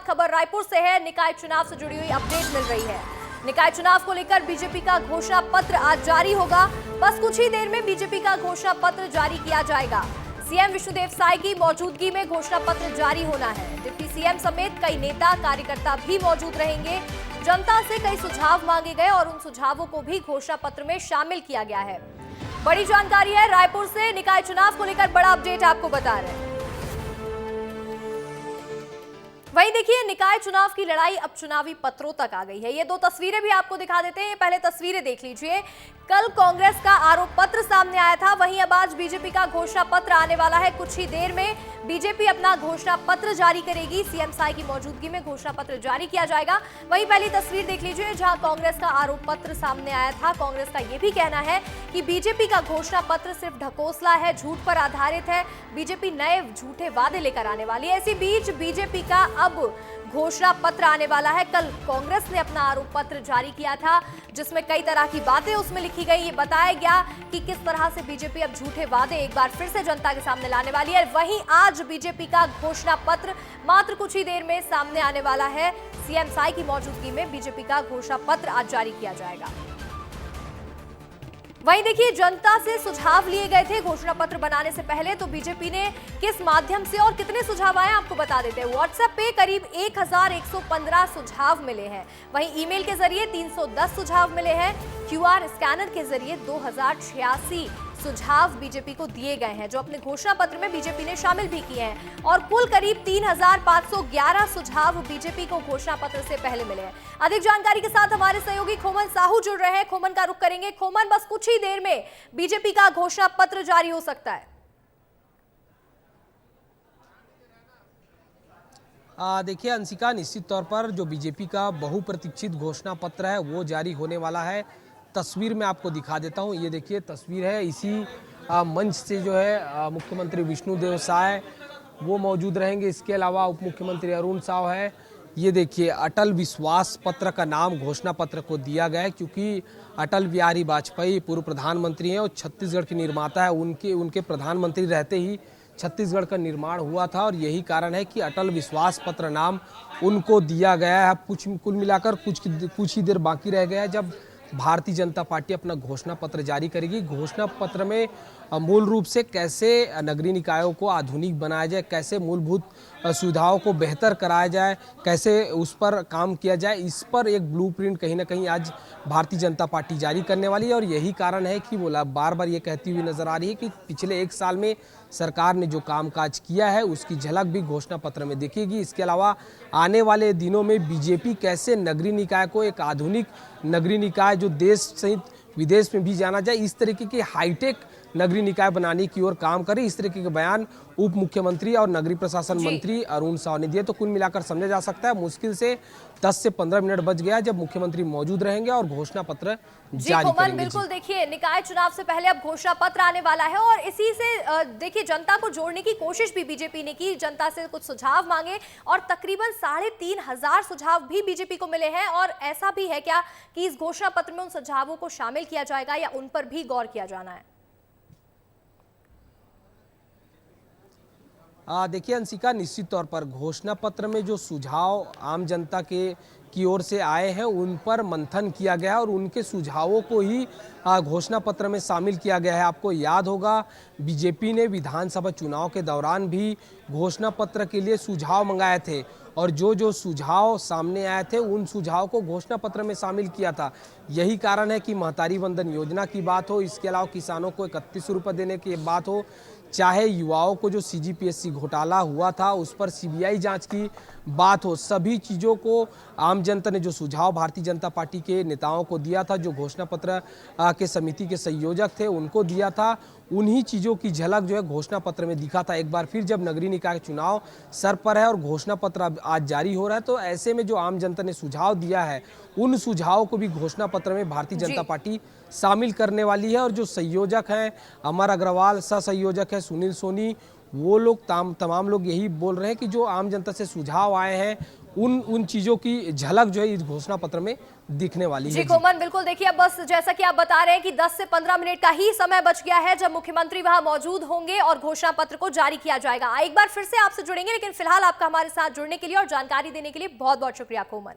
खबर रायपुर से है। निकाय चुनाव से जुड़ी हुई अपडेट मिल रही है। निकाय चुनाव को लेकर बीजेपी का घोषणा पत्र आज जारी होगा। बस कुछ ही देर में बीजेपी का घोषणा पत्र जारी किया जाएगा। सीएम विष्णुदेव साय की मौजूदगी में घोषणा पत्र जारी होना है। डिप्टी सीएम समेत कई नेता कार्यकर्ता भी मौजूद रहेंगे। जनता से कई सुझाव मांगे गए और उन सुझावों को भी घोषणा पत्र में शामिल किया गया है। बड़ी जानकारी है रायपुर से। निकाय चुनाव को लेकर बड़ा अपडेट आपको बता रहे हैं। वहीं देखिए, निकाय चुनाव की लड़ाई अब चुनावी पत्रों तक आ गई है। ये दो तस्वीरें भी आपको दिखा देते हैं। पहले तस्वीरें देख लीजिए। कल कांग्रेस का आरोप पत्र सामने आया था, वहीं अब आज बीजेपी का घोषणा पत्र आने वाला है। कुछ ही देर में बीजेपी अपना घोषणा पत्र जारी करेगी। सीएम साय की मौजूदगी में घोषणा पत्र जारी किया जाएगा। वहीं पहली तस्वीर देख लीजिए, जहां कांग्रेस का आरोप पत्र सामने आया था। कांग्रेस का यह भी कहना है कि बीजेपी का घोषणा पत्र सिर्फ ढकोसला है, झूठ पर आधारित है। बीजेपी नए झूठे वादे लेकर आने वाली है। इसी बीच बीजेपी का अब घोषणा पत्र आने वाला है। कल कांग्रेस ने अपना आरोप पत्र जारी किया था, जिसमें कई तरह की बातें उसमें लिखी गई। ये बताया गया कि किस तरह से बीजेपी अब झूठे वादे एक बार फिर से जनता के सामने लाने वाली है। वहीं आज बीजेपी का घोषणा पत्र मात्र कुछ ही देर में सामने आने वाला है। सीएम साय की मौजूदगी में बीजेपी का घोषणा पत्र आज जारी किया जाएगा। वहीं देखिए, जनता से सुझाव लिए गए थे घोषणा पत्र बनाने से पहले। तो बीजेपी ने किस माध्यम से और कितने सुझाव आए आपको बता देते हैं। व्हाट्सएप पे करीब 1115 सुझाव मिले हैं। वहीं ईमेल के जरिए 310 सुझाव मिले हैं। क्यूआर स्कैनर के जरिए 2086 सुझाव बीजेपी को दिए गए हैं, जो अपने घोषणा पत्र में बीजेपी ने शामिल भी किए हैं। और कुल करीब 3511 सुझाव बीजेपी को घोषणा पत्र से पहले मिले हैं। अधिक जानकारी के साथ हमारे सहयोगी खोमन साहू जुड़ रहे हैं। खोमन का रुख करेंगे। खोमन, बस कुछ ही देर में बीजेपी का घोषणा पत्र जारी हो सकता है। देखिए अंशिका, निश्चित तौर पर जो बीजेपी का बहुप्रतीक्षित घोषणा पत्र है वो जारी होने वाला है। तस्वीर में आपको दिखा देता हूँ। ये देखिए तस्वीर है। इसी मंच से जो है मुख्यमंत्री विष्णुदेव साय वो मौजूद रहेंगे। इसके अलावा उप मुख्यमंत्री अरुण साव है। ये देखिए, अटल विश्वास पत्र का नाम घोषणा पत्र को दिया गया है, क्योंकि अटल बिहारी वाजपेयी पूर्व प्रधानमंत्री हैं और छत्तीसगढ़ के निर्माता है। उनके प्रधानमंत्री रहते ही छत्तीसगढ़ का निर्माण हुआ था और यही कारण है कि अटल विश्वास पत्र नाम उनको दिया गया है। कुल मिलाकर कुछ ही देर बाकी रह गया है जब भारतीय जनता पार्टी अपना घोषणा पत्र जारी करेगी। घोषणा पत्र में मूल रूप से कैसे नगरीय निकायों को आधुनिक बनाया जाए, कैसे मूलभूत सुविधाओं को बेहतर कराया जाए, कैसे उस पर काम किया जाए, इस पर एक ब्लूप्रिंट कहीं ना कहीं आज भारतीय जनता पार्टी जारी करने वाली है। और यही कारण है कि वो बार बार ये कहती हुई नजर आ रही है कि पिछले एक साल में सरकार ने जो कामकाज किया है उसकी झलक भी घोषणा पत्र में दिखेगी। इसके अलावा आने वाले दिनों में बीजेपी कैसे नगरीय निकाय को एक आधुनिक नगरीय निकाय जो देश सहित विदेश में भी जाना जाए, इस तरीके के हाईटेक नगरीय निकाय बनाने की ओर काम करे, इस तरीके के बयान उप मुख्यमंत्री और नगरीय प्रशासन मंत्री अरुण साव ने दिए। तो कुल मिलाकर समझा जा सकता है मुश्किल से 10 से 15 मिनट बच गया जब मुख्यमंत्री मौजूद रहेंगे और घोषणा पत्र जारी करेंगे। बिल्कुल, देखिए निकाय चुनाव से पहले अब घोषणा पत्र आने वाला है और इसी से देखिए जनता को जोड़ने की कोशिश भी बीजेपी ने की। जनता से कुछ सुझाव मांगे और तकरीबन 3500 सुझाव भी बीजेपी को मिले हैं। और ऐसा भी है क्या कि इस घोषणा पत्र में उन सुझावों को शामिल किया जाएगा या उन पर भी गौर किया जाना है? देखिए अंशिका, निश्चित तौर पर घोषणा पत्र में जो सुझाव आम जनता की ओर से आए हैं उन पर मंथन किया गया है और उनके सुझावों को ही घोषणा पत्र में शामिल किया गया है। आपको याद होगा बीजेपी ने विधानसभा चुनाव के दौरान भी घोषणा पत्र के लिए सुझाव मंगाए थे और जो सुझाव सामने आए थे उन सुझाव को घोषणा पत्र में शामिल किया था। यही कारण है कि महतारी वंदन योजना की बात हो, इसके अलावा किसानों को 31 रुपये देने की बात हो, चाहे युवाओं को जो सीजीपीएससी घोटाला हुआ था उस पर सीबीआई जांच की बात हो, सभी चीज़ों को आम जनता ने जो सुझाव भारतीय जनता पार्टी के नेताओं को दिया था, जो घोषणा पत्र के समिति के संयोजक थे उनको दिया था, उन्हीं चीज़ों की झलक जो है घोषणा पत्र में दिखा था। एक बार फिर जब नगरीय निकाय चुनाव सर पर है और घोषणा पत्र आज जारी हो रहा है, तो ऐसे में जो आम जनता ने सुझाव दिया है उन सुझावों को भी घोषणा पत्र में भारतीय जनता पार्टी शामिल करने वाली है। और जो संयोजक हैं अमर अग्रवाल, सह संयोजक है सुनील सोनी, वो लोग तमाम लोग यही बोल रहे हैं कि जो आम जनता से सुझाव आए हैं उन चीज़ों की झलक जो है इस घोषणा पत्र में दिखने वाली है। जी कोमल, बिल्कुल देखिए, अब बस जैसा कि आप बता रहे हैं कि 10 से 15 मिनट का ही समय बच गया है जब मुख्यमंत्री वहां मौजूद होंगे और घोषणा पत्र को जारी किया जाएगा। एक बार फिर से आपसे जुड़ेंगे, लेकिन फिलहाल आपका हमारे साथ जुड़ने के लिए और जानकारी देने के लिए बहुत बहुत शुक्रिया कोमल।